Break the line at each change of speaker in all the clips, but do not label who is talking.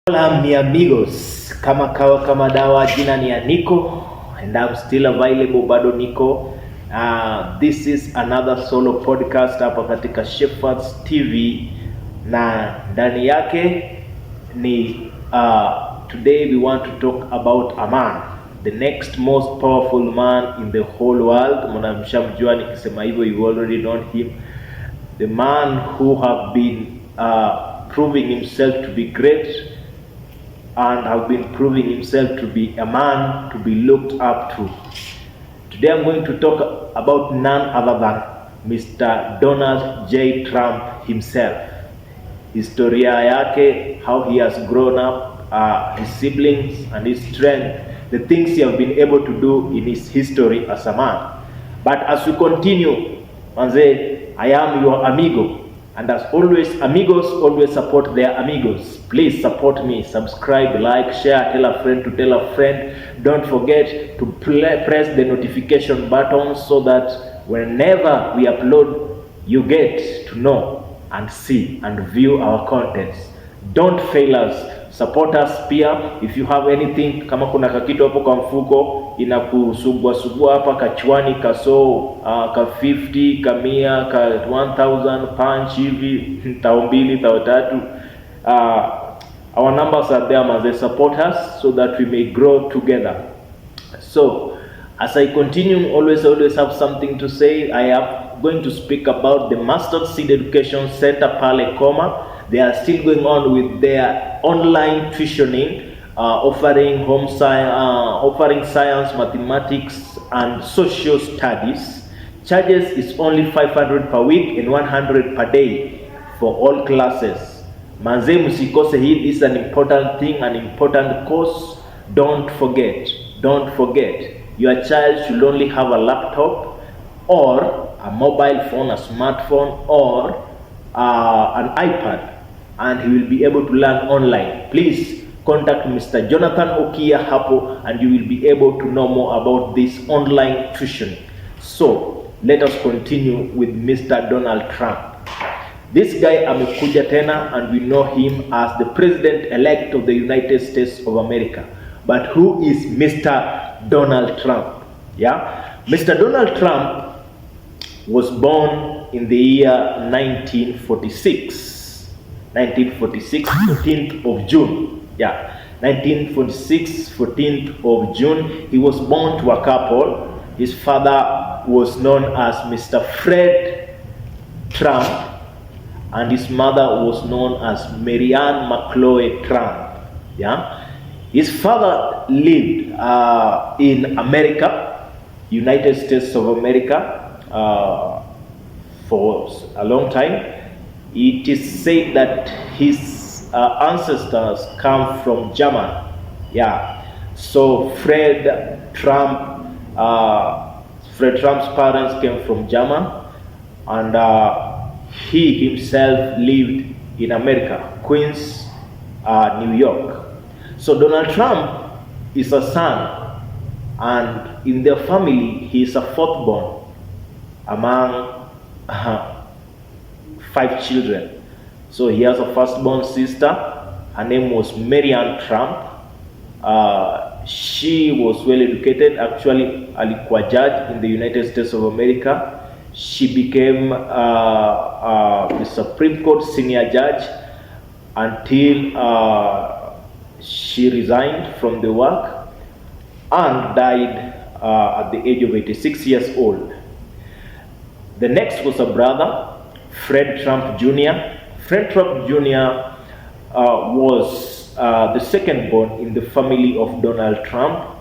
Hola mi amigos, kama kawa kama dawa, jina ni Anico and I'm still available, bado niko. This is another solo podcast hapa katika Shepherds TV, na ndani yake ni today we want to talk about a man, the next most powerful man in the whole world. Mnamshamjua nikisema hivyo, you already know him, the man who have been proving himself to be great and have been proving himself to be a man to be looked up to. Today I'm going to talk about none other than Mr. Donald J. Trump himself. Historia yake, how he has grown up, his siblings and his strength, the things he has been able to do in his history as a man. But as we continue, manze, I am your amigo. And as always, amigos always support their amigos. Please support me, subscribe, like, share, tell a friend to tell a friend. Don't forget to press the notification button so that whenever we upload, you get to know and see and view our contents. Don't fail us. Support us pia. If you have anything, kama kuna kakitu hapo kwa mfuko inakusugua hapa kachwani, kaso ka 50, ka 100, ka 1000 punch hivi, tao 2, tao 3, our numbers are there, man. They support us so that we may grow together. So as I continue, always have something to say. I am going to speak about the Mustard Seed Education Center Pale Koma. They are still going on with their online tuitioning, offering offering science, mathematics, and social studies. Charges is only 500 per week and 100 per day for all classes. Manze, musikose hii is an important thing, an important course. Don't forget. Your child should only have a laptop or a mobile phone, a smartphone, or an iPad, and he will be able to learn online. Please contact Mr. Jonathan Okia hapo and you will be able to know more about this online tuition. So let us continue with Mr. Donald Trump. This guy amekuja tena, and we know him as the president-elect of the United States of America. But who is Mr. Donald Trump? Yeah, Mr. Donald Trump was born in the year 1946. 14th of June. Yeah, 1946, 14th of June. He was born to a couple. His father was known as Mr. Fred Trump, and his mother was known as Marianne McCloy Trump. Yeah, his father lived in America, United States of America, for a long time. It is said that his ancestors come from Germany. Yeah, so Fred Trump's parents came from Germany, and he himself lived in America, Queens, New York. So Donald Trump is a son, and in their family he is a fourth born among 5 children. So he has a firstborn sister. Her name was Marianne Trump. She was well educated. Actually, alikuwa judge in the United States of America. She became the Supreme Court senior judge until she resigned from the work and died at the age of 86 years old. The next was a brother, Fred Trump Jr. Fred Trump Jr. Was the second born in the family of Donald Trump.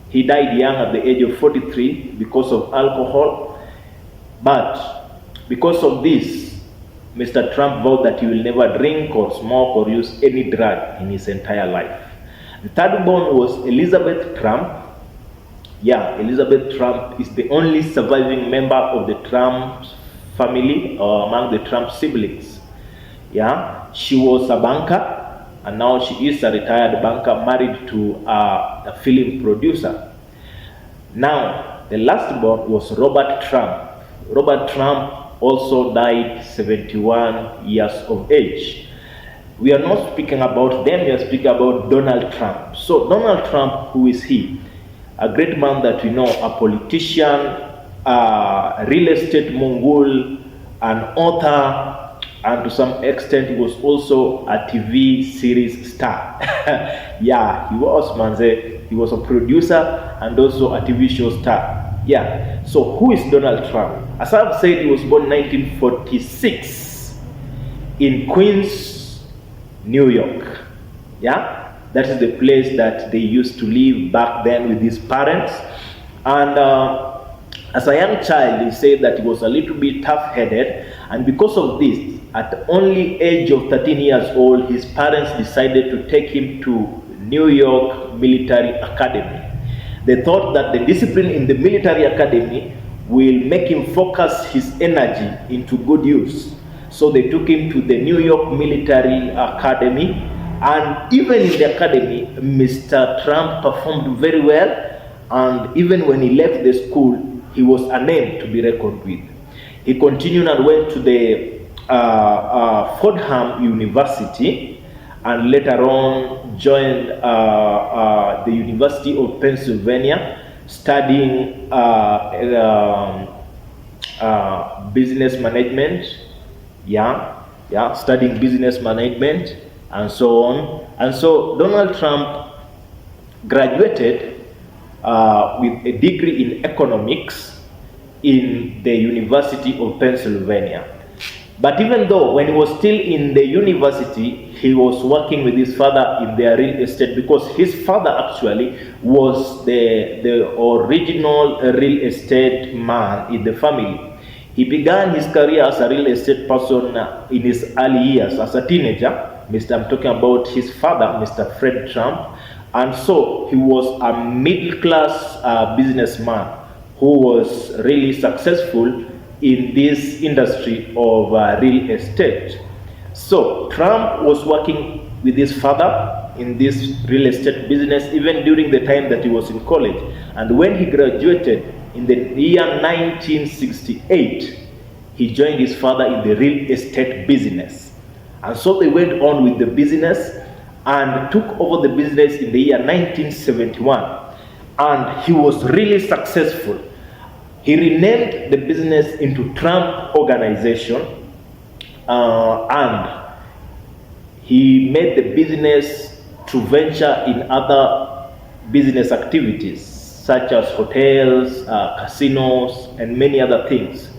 He died young at the age of 43 because of alcohol. But because of this, Mr. Trump vowed that he will never drink or smoke or use any drug in his entire life. The third born was Elizabeth Trump. Yeah, Elizabeth Trump is the only surviving member of the Trump family, or among the Trump siblings. Yeah, she was a banker, and now she is a retired banker married to a film producer. Now, the last born was Robert Trump. Robert Trump also died 71 years of age. We are not speaking about them, we are speaking about Donald Trump. So Donald Trump, who is he? A great man that we know, a politician, a real estate mogul, an author, and to some extent he was also a TV series star. Yeah, he was, manze. He was a producer and also a TV show star. Yeah, so who is Donald Trump? As I've said, he was born 1946 in Queens, New York. Yeah, that is the place that they used to live back then with his parents. And as a young child, he said that he was a little bit tough-headed, and because of this, at the only age of 13 years old, his parents decided to take him to New York Military Academy. They thought that the discipline in the military academy will make him focus his energy into good use. So they took him to the New York Military Academy, and even in the academy, Mr. Trump performed very well, and even when he left the school, he was a name to be reckoned with. He continued and went to the Fordham University, and later on joined the University of Pennsylvania, studying business management. Studying business management and so on. And so Donald Trump graduated with a degree in economics in the University of Pennsylvania. But even though when he was still in the university, he was working with his father in their real estate, because his father actually was the original real estate man in the family. He began his career as a real estate person in his early years as a teenager. I'm talking about his father, Mr. Fred Trump. And so he was a middle-class businessman who was really successful in this industry of real estate. So Trump was working with his father in this real estate business even during the time that he was in college. And when he graduated in the year 1968, he joined his father in the real estate business. And so they went on with the business and took over the business in the year 1971. And he was really successful. He renamed the business into Trump Organization, and he made the business to venture in other business activities such as hotels, casinos, and many other things.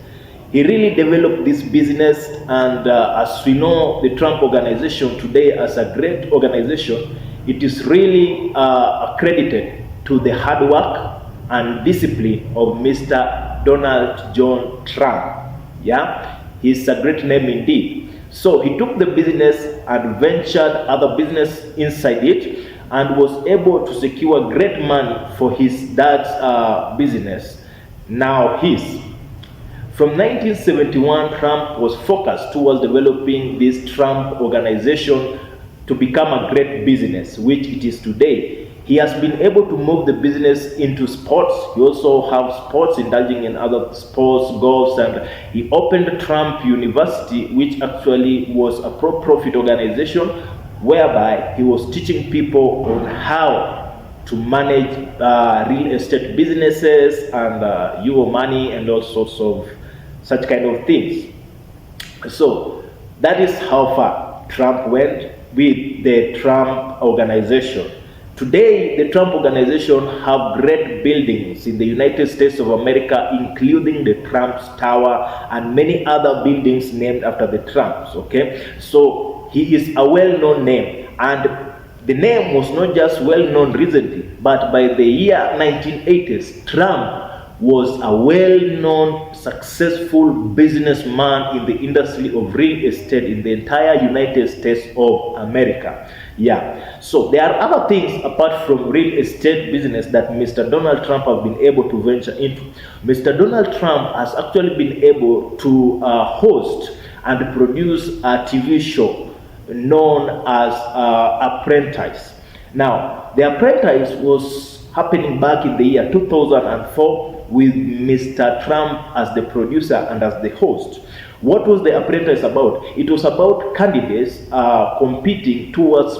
He really developed this business, and as we know, the Trump Organization today as a great organization, it is really accredited to the hard work and discipline of Mr. Donald John Trump. Yeah, he's a great name indeed. So he took the business and ventured other business inside it, and was able to secure great money for his dad's business, now his. From 1971, Trump was focused towards developing this Trump Organization to become a great business, which it is today. He has been able to move the business into sports. He also has sports, indulging in other sports, golf, and he opened Trump University, which actually was a pro-profit organization whereby he was teaching people on how to manage real estate businesses and your money and all sorts of such kind of things. So that is how far Trump went with the Trump Organization. Today, the Trump Organization have great buildings in the United States of America, including the Trump's Tower and many other buildings named after the Trumps, okay? So he is a well-known name, and the name was not just well-known recently, but by the year 1980s, Trump was a well-known, successful businessman in the industry of real estate in the entire United States of America. Yeah, so there are other things apart from real estate business that Mr. Donald Trump has been able to venture into. Mr. Donald Trump has actually been able to host and produce a TV show known as Apprentice. Now, The Apprentice was happening back in the year 2004 with Mr. Trump as the producer and as the host. What was The Apprentice about? It was about candidates competing towards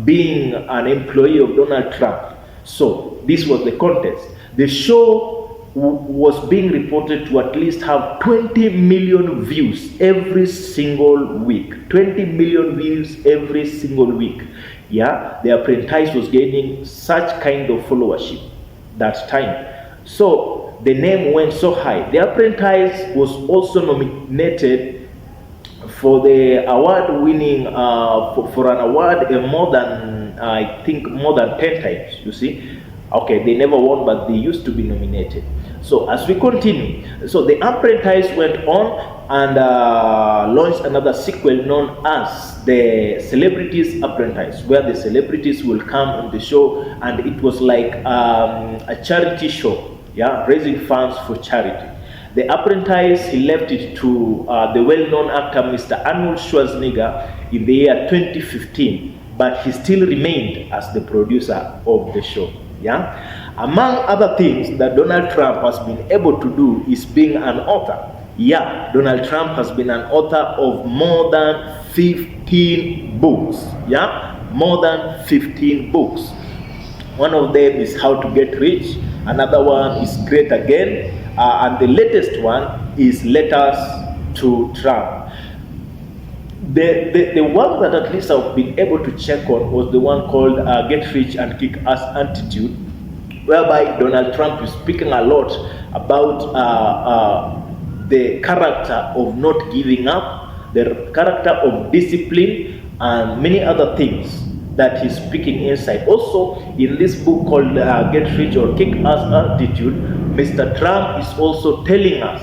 being an employee of Donald Trump. So this was the contest. The show was being reported to at least have 20 million views every single week. 20 million views every single week. Yeah, The Apprentice was gaining such kind of followership that time. So the name went so high. The Apprentice was also nominated for the award-winning for an award more than I think more than 10 times. You see, okay, they never won, but they used to be nominated. So as we continue, so The Apprentice went on and launched another sequel known as The Celebrities Apprentice, where the celebrities will come on the show, and it was like a charity show, yeah, raising funds for charity. The Apprentice, he left it to the well-known actor Mr. Arnold Schwarzenegger in the year 2015, but he still remained as the producer of the show. Yeah. Among other things that Donald Trump has been able to do is being an author. Yeah, Donald Trump has been an author of more than 15 books. Yeah, more than 15 books. One of them is How to Get Rich. Another one is Great Again. And the latest one is Letters to Trump. The one that at least I've been able to check on was the one called Get Rich and Kick Ass Attitude, whereby Donald Trump is speaking a lot about the character of not giving up, the character of discipline, and many other things that he's speaking inside. Also, in this book called Get Rich or Kick Ass Attitude, Mr. Trump is also telling us,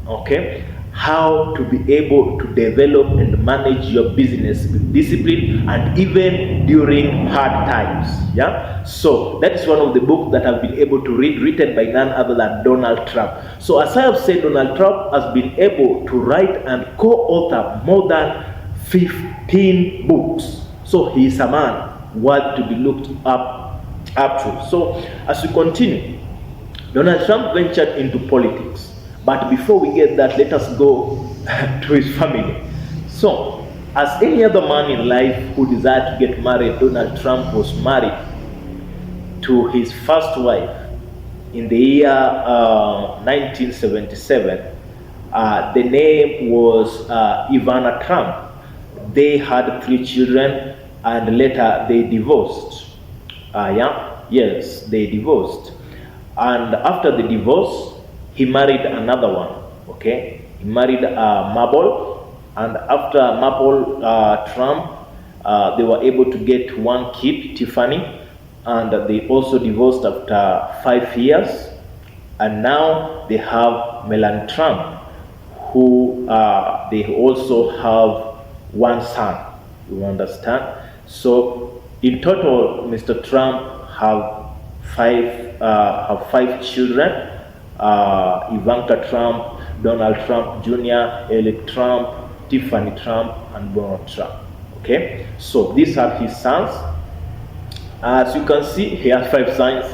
okay, how to be able to develop and manage your business with discipline and even during hard times. Yeah, so that is one of the books that I've been able to read, written by none other than Donald Trump. So as I have said, Donald Trump has been able to write and co-author more than 15 books. So he is a man worth to be looked up to. So as we continue, Donald Trump ventured into politics. But before we get that, let us go to his family. So, as any other man in life who desired to get married, Donald Trump was married to his first wife in the year 1977. The name was Ivana Trump. They had 3 children, and later they divorced. Yes, they divorced. And after the divorce, he married another one. Okay, he married Mabel, and after Mabel Trump, they were able to get 1 kid, Tiffany, and they also divorced after 5 years. And now they have Melania Trump, who they also have 1 son. You understand? So in total, Mr. Trump have 5 children. Ivanka Trump, Donald Trump Jr., Eric Trump, Tiffany Trump, and Donald Trump. Okay, so these are his sons. As you can see, he has 5 sons.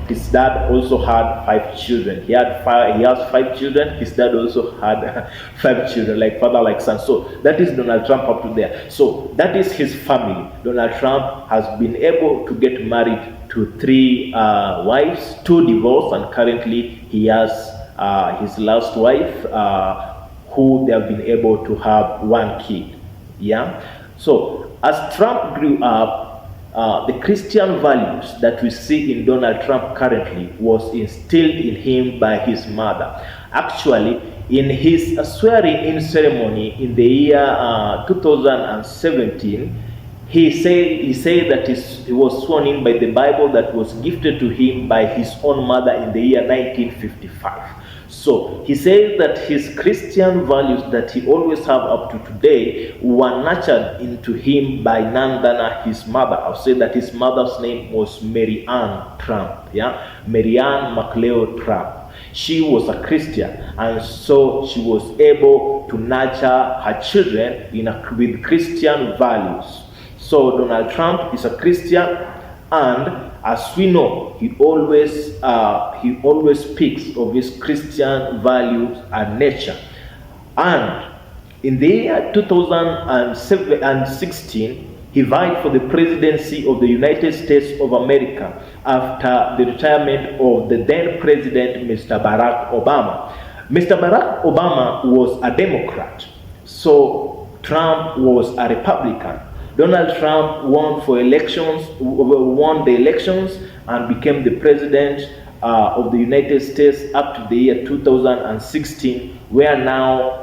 His dad also had 5 children. He has 5 children. His dad also had 5 children, like father, like son. So that is Donald Trump up to there. So that is his family. Donald Trump has been able to get married to 3 wives, 2 divorced, and currently he has his last wife, who they have been able to have 1 kid. Yeah. So as Trump grew up, the Christian values that we see in Donald Trump currently was instilled in him by his mother. Actually, in his swearing-in ceremony in the year 2017, he said that he was sworn in by the Bible that was gifted to him by his own mother in the year 1955. So he says that his Christian values that he always have up to today were nurtured into him by none than his mother. I'll say that his mother's name was Mary Ann Trump. Yeah, Mary Ann McLeod Trump. She was a Christian, and so she was able to nurture her children with Christian values. So Donald Trump is a Christian, and as we know, he always speaks of his Christian values and nature. And in the year 2016, he vied for the presidency of the United States of America after the retirement of the then president, Mr. Barack Obama. Mr. Barack Obama was a Democrat, so Trump was a Republican. Donald Trump won the elections and became the president of the United States up to the year 2016, where now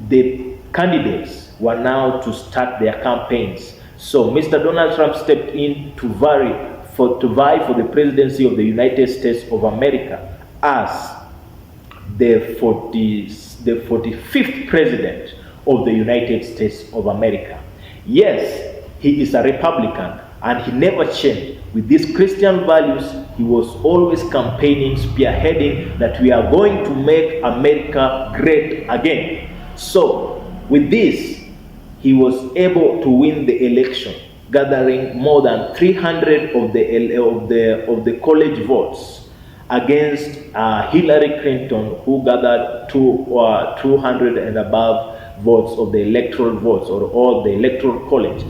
the candidates were now to start their campaigns. So Mr. Donald Trump stepped in to vie for the presidency of the United States of America as the 45th president of the United States of America. Yes, he is a Republican and he never changed. With these Christian values, he was always campaigning, spearheading that we are going to make America great again. So with this, he was able to win the election, gathering more than 300 of the college votes against Hillary Clinton, who gathered 200 and above votes of the electoral votes, or all the electoral college.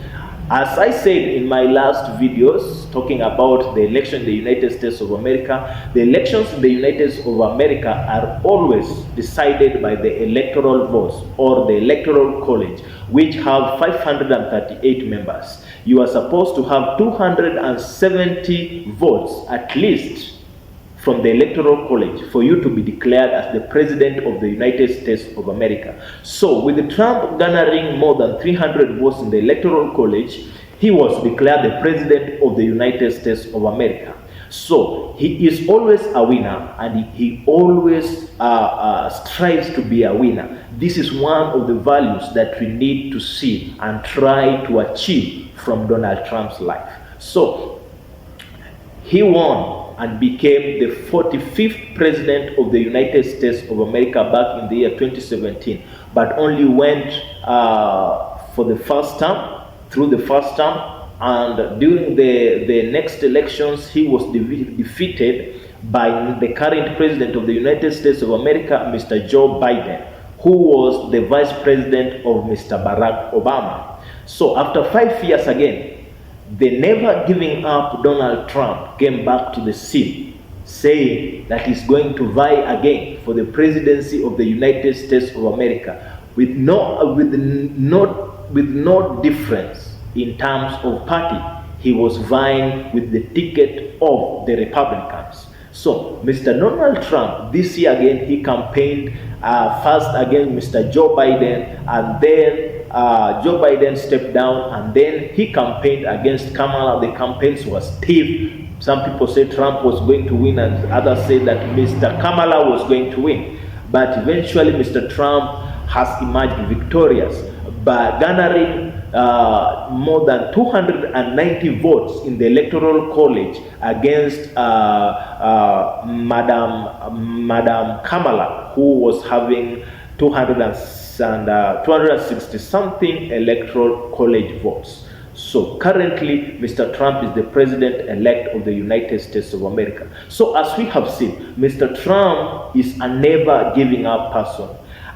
As I said in my last videos talking about the election in the United States of America, the elections in the United States of America are always decided by the electoral votes or the electoral college, which have 538 members. You are supposed to have 270 votes at least from the electoral college for you to be declared as the president of the United States of America. So with Trump garnering more than 300 votes in the electoral college, he was declared the president of the United States of America. So he is always a winner, and he always strives to be a winner. This is one of the values that we need to see and try to achieve from Donald Trump's life. So he won and became the 45th president of the United States of America back in the year 2017, but only went through the first term, and during the next elections, he was defeated by the current president of the United States of America, Mr. Joe Biden, who was the vice president of Mr. Barack Obama. So after 5 years again, the never giving up Donald Trump came back to the scene, saying that he's going to vie again for the presidency of the United States of America with no difference in terms of party. He was vying with the ticket of the Republicans. So Mr. Donald Trump, this year again, he campaigned first against Mr. Joe Biden, and then Joe Biden stepped down, and then he campaigned against Kamala. The campaigns were stiff. Some people said Trump was going to win, and others said that Mr. Kamala was going to win. But eventually Mr. Trump has emerged victorious by garnering more than 290 votes in the electoral college against Madam Kamala, who was having 260 something electoral college votes. So currently, Mr. Trump is the president-elect of the United States of America. So as we have seen, Mr. Trump is a never giving up person.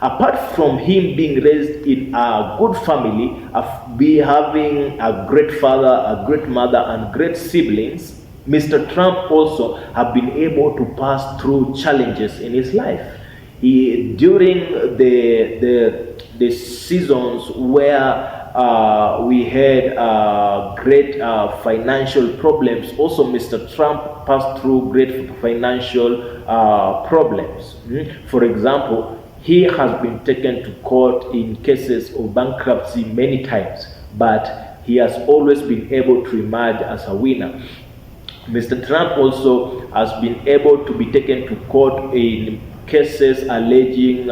Apart from him being raised in a good family, having a great father, a great mother, and great siblings, Mr. Trump also have been able to pass through challenges in his life. During the seasons where we had great financial problems, also Mr. Trump passed through great financial problems. For example, he has been taken to court in cases of bankruptcy many times, but he has always been able to emerge as a winner. Mr. Trump also has been able to be taken to court in cases alleging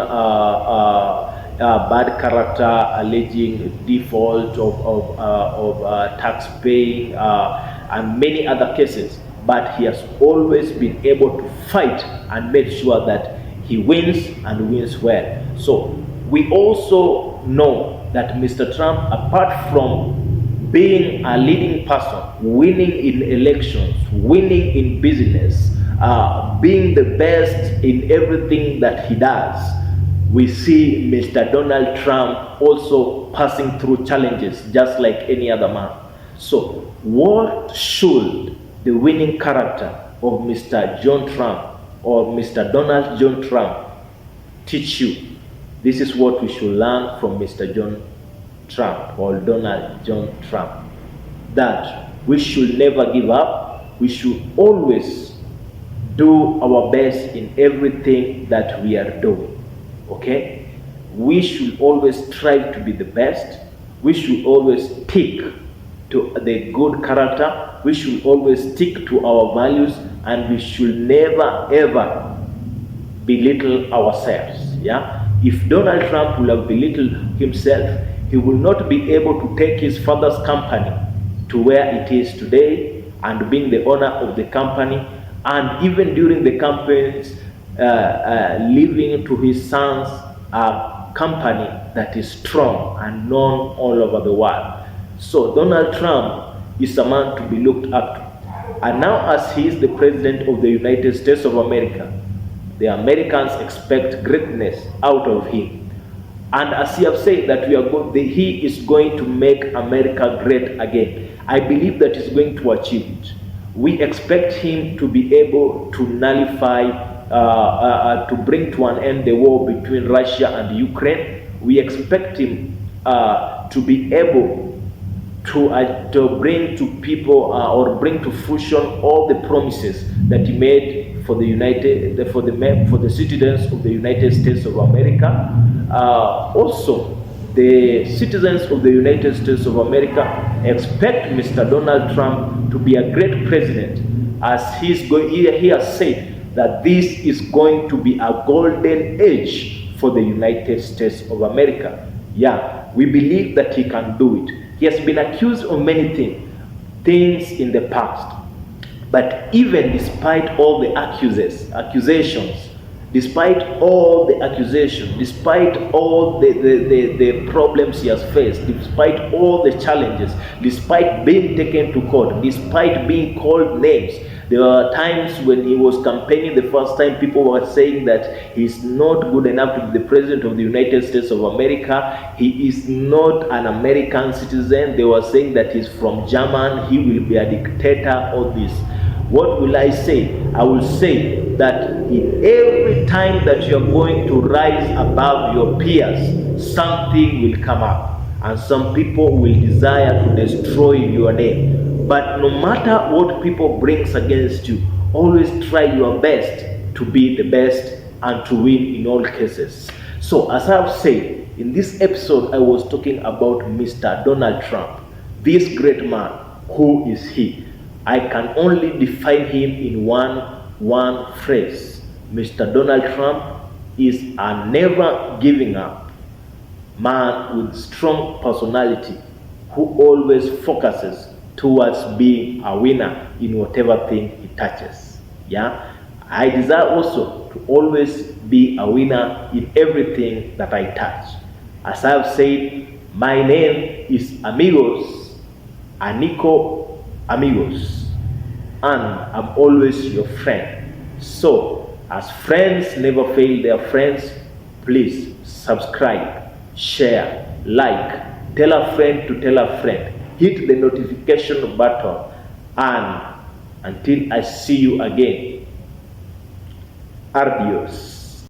bad character, alleging default of tax paying, and many other cases. But he has always been able to fight and make sure that he wins and wins well. So we also know that Mr. Trump, apart from being a leading person, winning in elections, winning in business, being the best in everything that he does, we see Mr. Donald Trump also passing through challenges just like any other man. So what should the winning character of Mr. John Trump or Mr. Donald John Trump teach you? This is what we should learn from Mr. John Trump or Donald John Trump. That we should never give up. We should always do our best in everything that we are doing. Okay? We should always strive to be the best. We should always stick to the good character. We should always stick to our values, and we should never ever belittle ourselves. Yeah? If Donald Trump will have belittled himself, he will not be able to take his father's company to where it is today and being the owner of the company, and even during the campaigns leaving to his sons a company that is strong and known all over the world. So Donald Trump is a man to be looked up to. And now, as he is the president of the United States of America, the Americans expect greatness out of him. And as he have said that he is going to make America great again. I believe that he's going to achieve it. We expect him to be able to nullify, to bring to an end the war between Russia and Ukraine. We expect him to be able to bring to people or bring to fruition all the promises that he made for the citizens of the United States of America. Also, the citizens of the United States of America expect Mr. Donald Trump to be a great president, as he has said that this is going to be a golden age for the United States of America. Yeah, we believe that he can do it. He has been accused of many things in the past. But even despite all the accusations, despite all the problems he has faced, despite all the challenges, despite being taken to court, despite being called names, there were times when he was campaigning the first time, people were saying that he's not good enough to be the president of the United States of America. He is not an American citizen. They were saying that he's from Germany. He will be a dictator, all this. What will I say? I will say that in every time that you're going to rise above your peers, something will come up, and some people will desire to destroy your name. But no matter what people brings against you, always try your best to be the best and to win in all cases. So as I've said, in this episode I was talking about Mr. Donald Trump, this great man. Who is he? I can only define him in one phrase. Mr. Donald Trump is a never giving up man with strong personality who always focuses towards being a winner in whatever thing he touches. Yeah, I desire also to always be a winner in everything that I touch. As I've said, my name is Amigos, Anico Amigos, and I'm always your friend. So, as friends never fail their friends, please subscribe, share, like, tell a friend to tell a friend, hit the notification button, and until I see you again, adios.